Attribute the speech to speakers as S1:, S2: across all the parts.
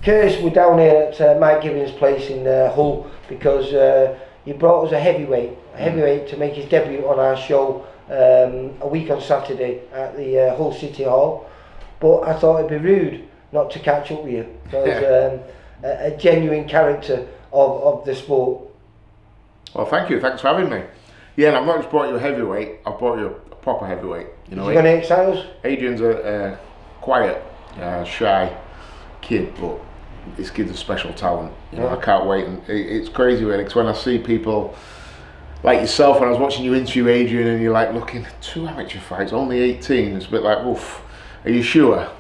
S1: Curtis, we're down here at Mike Gibbons' place in Hull because he brought us a heavyweight to make his debut on our show a week on Saturday at the Hull City Hall. But I thought it'd be rude not to catch up with you. So a genuine character of the sport.
S2: Well, thank you. Thanks for having me. Yeah, and I've not just brought you a heavyweight, I've brought you a proper heavyweight. You know,
S1: is he going to excite us?
S2: Adrian's a quiet, shy kid, but this kid's a special talent. You know, I can't wait. And it's crazy really, because when I see people like yourself, when I was watching you interview Adrian, and you're like looking at 2 amateur fights, only 18, it's a bit like, oof, are you sure?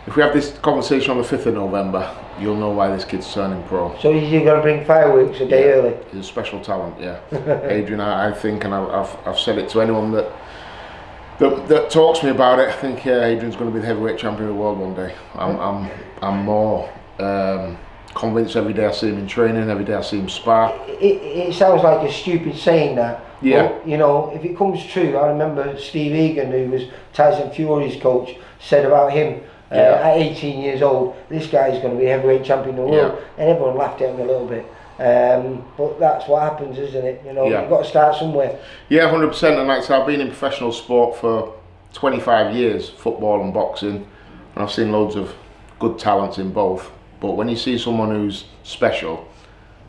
S2: If we have this conversation on the 5th of November, you'll know why this kid's turning pro.
S1: So you're going to bring fireworks a day early?
S2: He's a special talent, yeah. Adrian, I think, and I've said it to anyone that talks to me about it, I think Adrian's going to be the heavyweight champion of the world one day. I'm more convinced every day I see him in training, every day I see him spar.
S1: It sounds like a stupid saying that.
S2: Yeah.
S1: But, you know, if it comes true, I remember Steve Egan, who was Tyson Fury's coach, said about him at 18 years old, this guy's going to be heavyweight champion of the world, and everyone laughed at him a little bit. But that's what happens, isn't it? You know, you've got to start somewhere. Yeah,
S2: 100%. And like I said, I've been in professional sport for 25 years, football and boxing, and I've seen loads of good talents in both. But when you see someone who's special,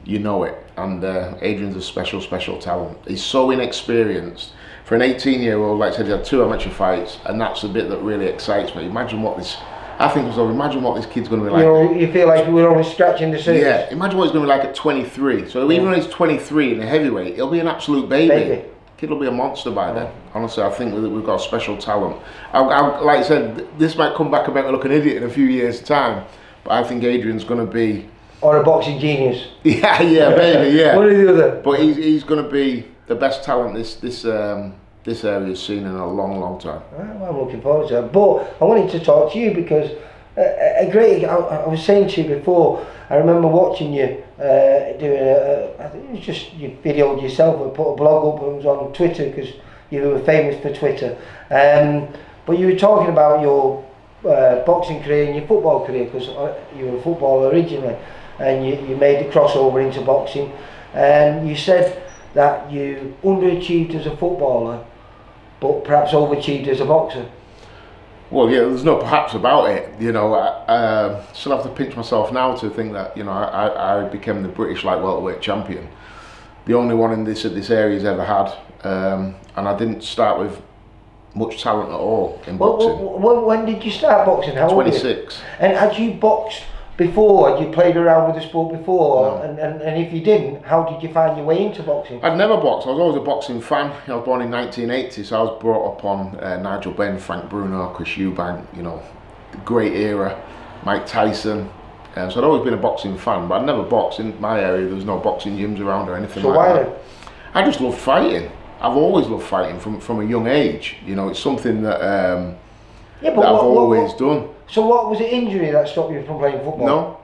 S2: you know it. And Adrian's a special talent. He's so inexperienced. For an 18-year-old, like I said, he had 2 amateur fights, and that's the bit that really excites me. Imagine what this, I think, imagine what this kid's going to be like.
S1: You know, you feel like we're only scratching the surface.
S2: Yeah, imagine what he's going to be like at 23. So even when he's 23 in a heavyweight, he'll be an absolute baby. Kid will be a monster by then. Honestly, I think that we've got a special talent. Like I said, this might come back about look an idiot in a few years' time, but I think Adrian's going to be...
S1: Or a boxing genius.
S2: Yeah, maybe, yeah.
S1: One or the other.
S2: But he's going to be the best talent this area's seen in a long time.
S1: Well, I'm looking forward to that. But I wanted to talk to you because I was saying to you before, I remember watching you doing I think it was just you videoed yourself and put a blog up, and it was on Twitter because you were famous for Twitter. But you were talking about your boxing career and your football career, because you were a footballer originally, and you made the crossover into boxing, and you said that you underachieved as a footballer but perhaps overachieved as a boxer.
S2: Well, yeah, there's no perhaps about it. You know, I still have to pinch myself now to think that, you know, I became the British light welterweight champion, the only one in this area's ever had, and I didn't start with much talent at all in boxing.
S1: When did you start boxing? How old were you?
S2: 26.
S1: And had you boxed before? Had you played around with the sport before?
S2: No.
S1: And if you didn't, how did you find your way into boxing?
S2: I'd never boxed. I was always a boxing fan. I was born in 1980, so I was brought up on Nigel Benn, Frank Bruno, Chris Eubank, you know, the great era, Mike Tyson. So I'd always been a boxing fan, but I'd never boxed. In my area, there was no boxing gyms around or anything like that. So why then? I just loved fighting. I've always loved fighting from a young age. You know, it's something that, that I've always done.
S1: So what was it, injury that stopped you from playing football?
S2: No,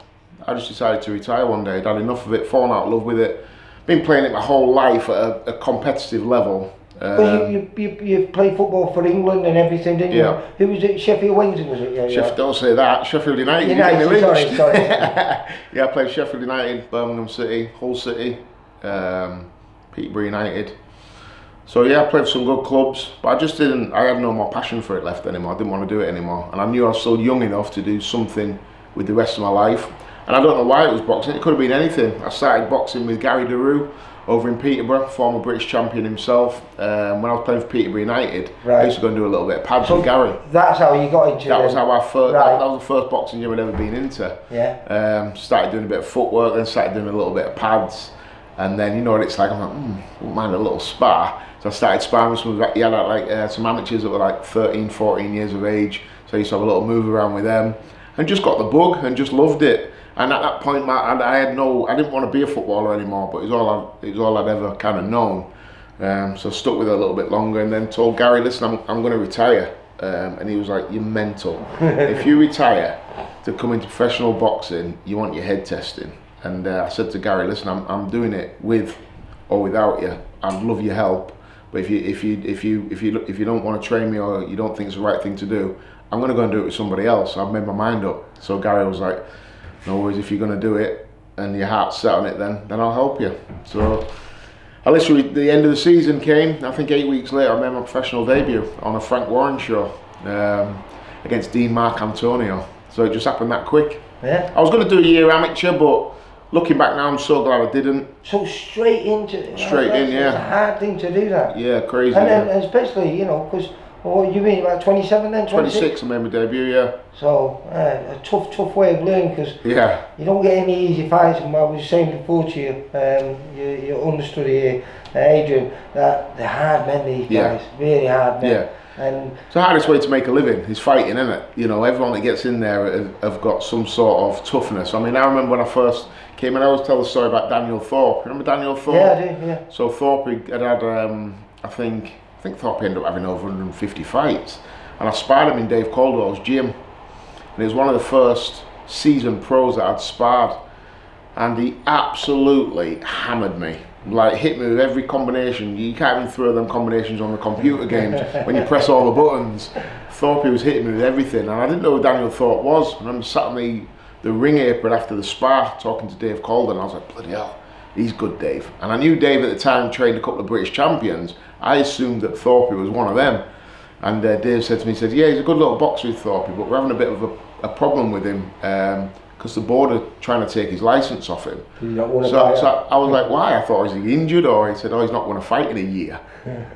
S2: I just decided to retire one day. I'd had enough of it, fallen out of love with it. Been playing it my whole life at a competitive level.
S1: Well, you played football for England and everything, didn't you?
S2: Yeah.
S1: Who was it? Sheffield Wednesday, was it?
S2: Don't say that. Sheffield United.
S1: Sorry.
S2: Yeah, I played Sheffield United, Birmingham City, Hull City, Peterborough United. So yeah, I played for some good clubs, but I had no more passion for it left anymore. I didn't want to do it anymore. And I knew I was still young enough to do something with the rest of my life. And I don't know why it was boxing, it could have been anything. I started boxing with Gary Daru over in Peterborough, former British champion himself. When I was playing for Peterborough United, I used to go and do a little bit of pads with Gary.
S1: That's how you got into it?
S2: That was how that was the first boxing gym I'd ever been into.
S1: Yeah.
S2: Started doing a bit of footwork, then started doing a little bit of pads. And then, you know what it's like, I'm like, wouldn't mind a little spar. So I started sparring with some amateurs that were like 13, 14 years of age. So I used to have a little move around with them and just got the bug and just loved it. And at that point, I didn't want to be a footballer anymore, but it was all I'd ever kind of known. So I stuck with it a little bit longer, and then told Gary, listen, I'm going to retire. And he was like, you're mental. If you retire to come into professional boxing, you want your head testing. And I said to Gary, listen, I'm doing it with or without you. I'd love your help, but if you don't want to train me or you don't think it's the right thing to do, I'm going to go and do it with somebody else. I've made my mind up. So Gary was like, no worries, if you're going to do it and your heart's set on it, then I'll help you. So I literally, the end of the season came, I think 8 weeks later, I made my professional debut on a Frank Warren show against Dean Marc Antonio. So it just happened that quick.
S1: Yeah.
S2: I was going to do a year amateur, but looking back now, I'm so glad I didn't.
S1: So straight into
S2: Straight in, yeah.
S1: It's a hard thing to do that.
S2: Yeah, crazy.
S1: And especially, you know, because, what you mean, about 27 then?
S2: 26, I made my debut, yeah.
S1: So, a tough way of learning, because
S2: Yeah.
S1: you don't get any easy fights. And I was saying before to you, your understudy here, Adrian, that they're hard men, these guys, really hard men.
S2: Yeah.
S1: And
S2: it's the hardest way to make a living is fighting, isn't it? You know, everyone that gets in there have got some sort of toughness. I mean, I remember when I first came in, I always tell the story about Daniel Thorpe. Remember Daniel Thorpe?
S1: Yeah, I do, yeah.
S2: So Thorpe had I think Thorpe ended up having over 150 fights. And I sparred him in Dave Caldwell's gym. And he was one of the first seasoned pros that I'd sparred. And he absolutely hammered me. Like, hit me with every combination. You can't even throw them combinations on the computer games when you press all the buttons. Thorpe was hitting me with everything, and I didn't know who Daniel Thorpe was. I remember sat on the ring apron after the spar talking to Dave Calder, and I was like, bloody hell, he's good, Dave. And I knew Dave at the time trained a couple of British champions. I assumed that Thorpe was one of them. And Dave said to me, he said, yeah, he's a good little boxer with Thorpe, but we're having a bit of a problem with him. Because the board are trying to take his license off him. So I was like, why? I thought, is he injured? Or he said, oh, he's not going to fight in a year.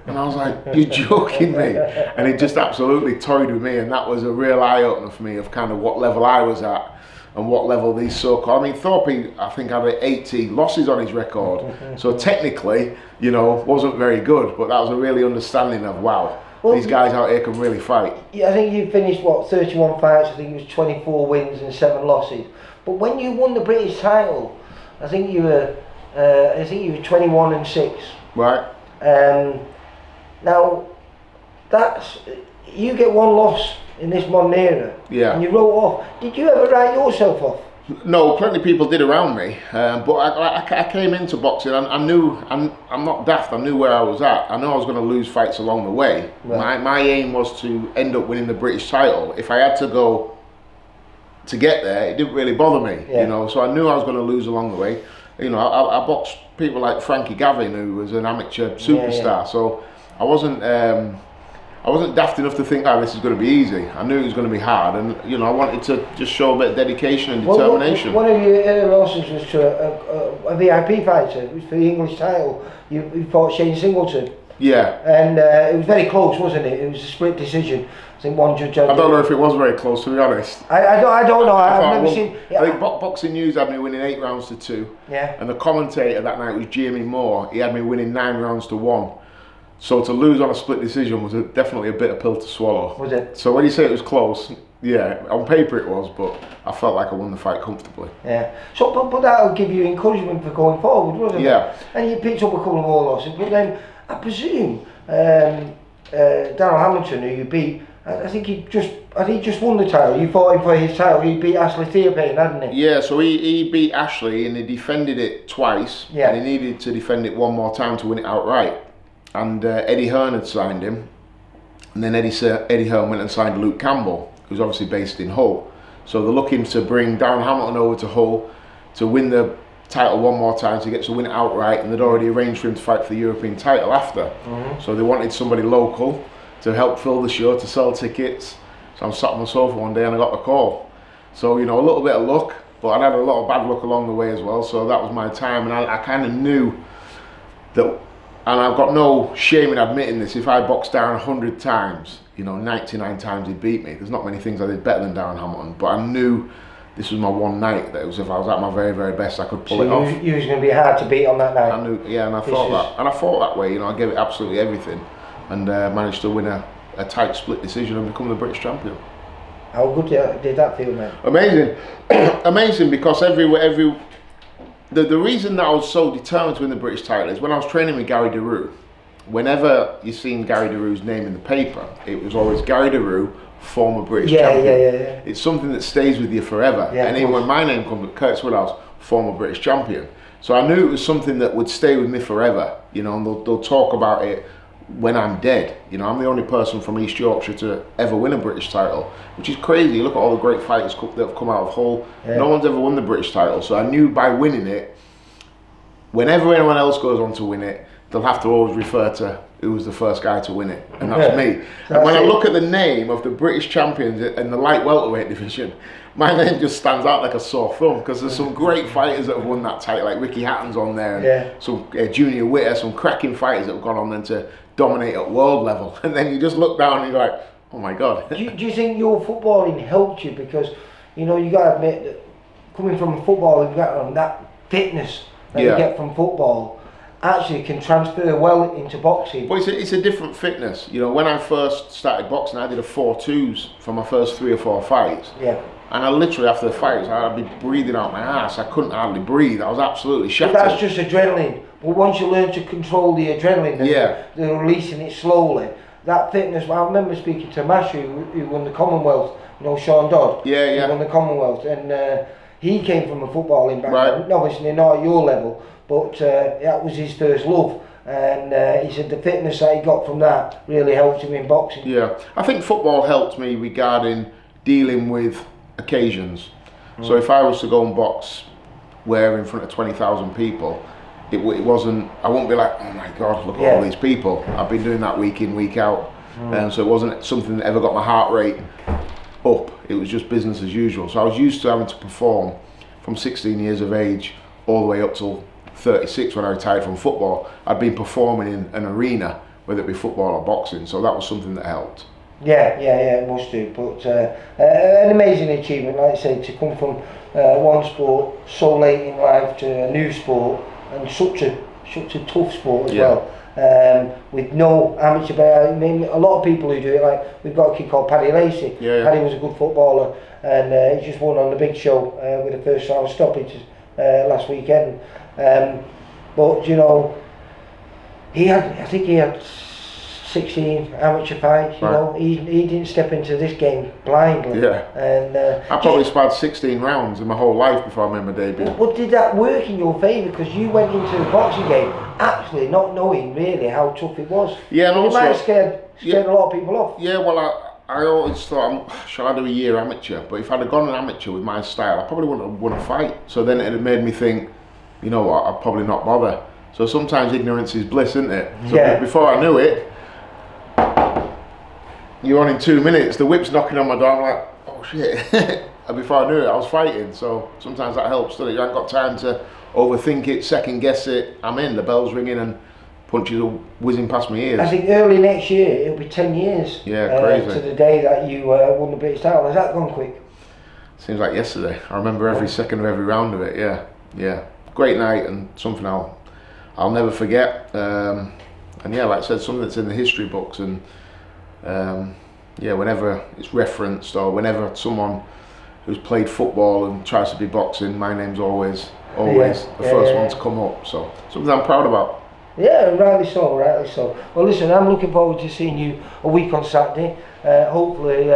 S2: And I was like, you're joking me. And it just absolutely toyed with me, and that was a real eye-opener for me of kind of what level I was at and what level these so-called, I mean, Thorpe, I think had 80 losses on his record. So technically, you know, wasn't very good, but that was a really understanding of, wow, well, these guys out here can really fight.
S1: Yeah, I think you finished, what, 31 fights, I think it was 24 wins and 7 losses. But when you won the British title, I think you were 21 and 6.
S2: Right.
S1: Now, you get one loss in this modern era, and you wrote off. Did you ever write yourself off?
S2: No, plenty of people did around me, but I came into boxing and I knew, I'm not daft, I knew where I was at. I knew I was going to lose fights along the way. Right. My aim was to end up winning the British title. If I had to go to get there, it didn't really bother me, you know, so I knew I was going to lose along the way. You know, I boxed people like Frankie Gavin, who was an amateur superstar, so I wasn't daft enough to think, oh, this is going to be easy. I knew it was going to be hard, and you know, I wanted to just show a bit of dedication and determination.
S1: One of your losses was to a VIP fighter. It was for the English title. You fought Shane Singleton.
S2: Yeah. And
S1: it was very close, wasn't it? It was a split decision. I think one judge. I
S2: don't know if it was very close, to be honest.
S1: I don't know. I've never seen.
S2: I think Boxing News had me winning 8 rounds to 2.
S1: Yeah. And
S2: the commentator that night was Jamie Moore. He had me winning 9 rounds to 1. So to lose on a split decision was definitely a bitter pill to swallow.
S1: Was it?
S2: So when you say it was close, yeah, on paper it was, but I felt like I won the fight comfortably.
S1: Yeah. So, but that'll give you encouragement for going forward, wasn't it?
S2: Yeah.
S1: And you picked up a couple of more losses, but then I presume Darryl Hamilton, who you beat, I think he just won the title. You fought him for his title. He beat Ashley Theophane, hadn't he?
S2: Yeah, so he beat Ashley and he defended it twice. Yeah. And he needed to defend it one more time to win it outright. And Eddie Hearn had signed him, and then Eddie Hearn went and signed Luke Campbell, who's obviously based in Hull. So they're looking to bring Darren Hamilton over to Hull to win the title one more time, to get to win it outright, and they'd already arranged for him to fight for the European title after. So they wanted somebody local to help fill the show, to sell tickets. So I'm sat on my sofa one day and I got the call. So, you know, a little bit of luck, but I had a lot of bad luck along the way as well. So that was my time, and I kind of knew that. And I've got no shame in admitting this, if I boxed Darren 100 times, you know, 99 times he'd beat me. There's not many things I did better than Darren Hamilton, but I knew this was my one night, that it was, if I was at my very, very best, I could pull it off.
S1: You was going to be hard to beat on that night.
S2: I knew, yeah, and I thought that way, you know, I gave it absolutely everything, and managed to win a tight split decision and become the British champion.
S1: How good did that feel, mate?
S2: Amazing. Amazing, because the reason that I was so determined to win the British title is when I was training with Gary Daru, whenever you've seen Gary Daru's name in the paper, it was always Gary Daru, former British champion. Yeah. It's something that stays with you forever. Yeah, and even when my name comes, Curtis Woodhouse, former British champion. So I knew it was something that would stay with me forever, you know, and they'll talk about it when I'm dead. You know, I'm the only person from East Yorkshire to ever win a British title, which is crazy. Look at all the great fighters that have come out of Hull. Yeah. No one's ever won the British title, so I knew by winning it, whenever anyone else goes on to win it, they'll have to always refer to who was the first guy to win it, and that's me. And when I look at the name of the British champions in the light welterweight division, my name just stands out like a sore thumb, because there's some great fighters that have won that title, like Ricky Hatton's on there, and some Junior Witter, some cracking fighters that have gone on then to dominate at world level. And then you just look down and you're like, oh my God. Do you think your footballing helped you? Because, you know, you got to admit that coming from football, you've got that fitness that you get from football actually can transfer well into boxing. Well, it's a different fitness. You know, when I first started boxing, I did a 4-2s for my first 3 or 4 fights.
S1: Yeah.
S2: And I literally, after the fights, I'd be breathing out my ass. I couldn't hardly breathe. I was absolutely shattered.
S1: But that's just adrenaline. But once you learn to control the adrenaline, and releasing it slowly, that fitness. I remember speaking to Mashu, who won the Commonwealth. You know, Sean Dodd. He won the Commonwealth, and he came from a footballing background. Right. Obviously not at your level, but that was his first love. And he said the fitness that he got from that really helped him in boxing. Yeah,
S2: I think football helped me regarding dealing with occasions. So if I was to go and box where in front of 20,000 people, it wasn't, I wouldn't be like, oh my God, look at all these people. I've been doing that week in, week out. And so it wasn't something that ever got my heart rate up. It was just business as usual. So I was used to having to perform from 16 years of age all the way up till 36 when I retired from football. I'd been performing in an arena, whether it be football or boxing. So that was something that helped.
S1: Yeah, it must do. But an amazing achievement, like I say, to come from one sport so late in life to a new sport, and such a tough sport as well. With no amateur player. I mean, a lot of people who do it, like we've got a kid called Paddy Lacey. Paddy was a good footballer, and he just won on the big show with the first round stoppage last weekend. But you know, I think he had 16 amateur fights. You know, he didn't step into this game blindly. And
S2: I probably sparred 16 rounds in my whole life before I made my debut.
S1: But did that work in your favour? Because you went into the boxing game actually not knowing really how tough it was.
S2: Yeah, and
S1: also, it might have scared a lot of people off.
S2: Yeah, well, I always thought, shall I do a year amateur? But if I'd have gone an amateur with my style, I probably wouldn't have won a fight. So then it had made me think, you know what, I'd probably not bother. So sometimes ignorance is bliss, isn't it? So before I knew it, you're on in 2 minutes, the whip's knocking on my door, I'm like, oh shit. And before I knew it, I was fighting. So sometimes that helps, doesn't it? You haven't got time to overthink it, second guess it. I'm in, the bell's ringing and punches are whizzing past my ears.
S1: I think early next year, it'll be 10 years
S2: crazy.
S1: To the day that you won the British title. Has that gone quick?
S2: Seems like yesterday. I remember every second of every round of it, yeah. Great night and something I'll never forget. And yeah, like I said, something that's in the history books, and yeah, whenever it's referenced or whenever someone who's played football and tries to be boxing, my name's always the first one to come up. So something I'm proud about.
S1: Yeah, rightly so. Well, listen, I'm looking forward to seeing you a week on Saturday. Hopefully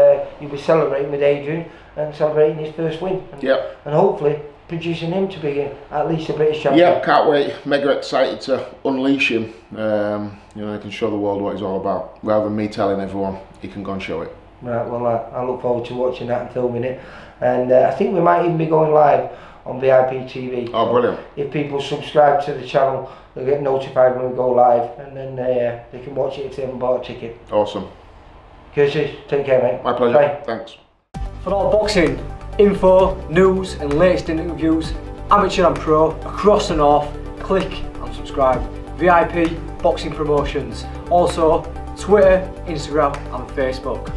S1: you'll be celebrating with Adrian and celebrating his first win. And hopefully producing him to be at least a British champion.
S2: Yeah, can't wait. Mega excited to unleash him. You know, he can show the world what he's all about. Rather than me telling everyone, he can go and show it.
S1: Right, well, I look forward to watching that and filming it. And I think we might even be going live on VIP TV.
S2: Oh, brilliant.
S1: If people subscribe to the channel, they'll get notified when we go live, and then they can watch it if they haven't bought a ticket.
S2: Awesome.
S1: Curtis, take care, mate.
S2: My pleasure.
S1: Bye.
S2: Thanks.
S3: For all boxing info, news and latest interviews, amateur and pro, across the north, click and subscribe. VIP Boxing Promotions. Also Twitter, Instagram and Facebook.